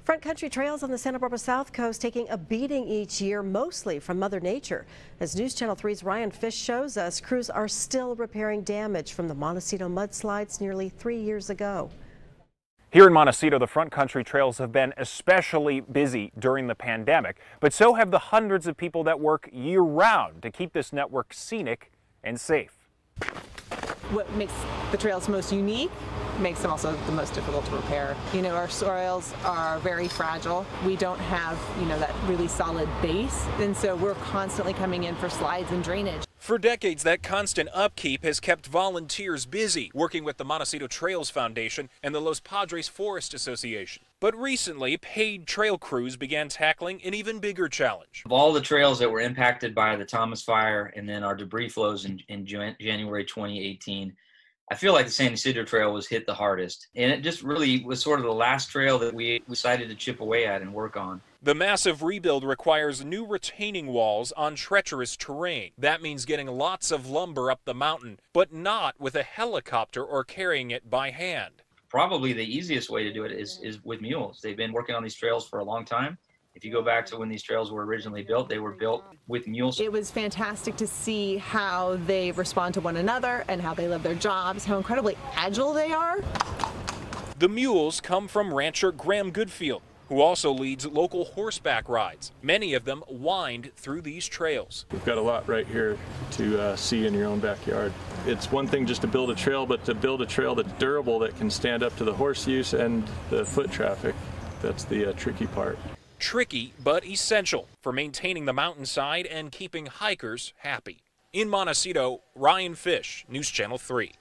Front country trails on the Santa Barbara South Coast taking a beating each year, mostly from Mother Nature. As News Channel 3's Ryan Fish shows us, crews are still repairing damage from the Montecito mudslides nearly 3 years ago. Here in Montecito, the front country trails have been especially busy during the pandemic, but so have the hundreds of people that work year-round to keep this network scenic and safe. What makes the trails most unique makes them also the most difficult to repair. You know, our soils are very fragile. We don't have, that really solid base, and so we're constantly coming in for slides and drainage. For decades, that constant upkeep has kept volunteers busy, working with the Montecito Trails Foundation and the Los Padres Forest Association. But recently, paid trail crews began tackling an even bigger challenge. Of all the trails that were impacted by the Thomas Fire and then our debris flows in January 2018, I feel like the San Ysidro Trail was hit the hardest. And it just really was sort of the last trail that we decided to chip away at and work on. The massive rebuild requires new retaining walls on treacherous terrain. That means getting lots of lumber up the mountain, but not with a helicopter or carrying it by hand. Probably the easiest way to do it is with mules. They've been working on these trails for a long time. If you go back to when these trails were originally built, they were built with mules. It was fantastic to see how they respond to one another and how they live their jobs, how incredibly agile they are. The mules come from rancher Graham Goodfield, who also leads local horseback rides. Many of them wind through these trails. We've got a lot right here to see in your own backyard. It's one thing just to build a trail, but to build a trail that's durable, that can stand up to the horse use and the foot traffic, that's the tricky part. Tricky, but essential for maintaining the mountainside and keeping hikers happy. In Montecito, Ryan Fish, News Channel 3.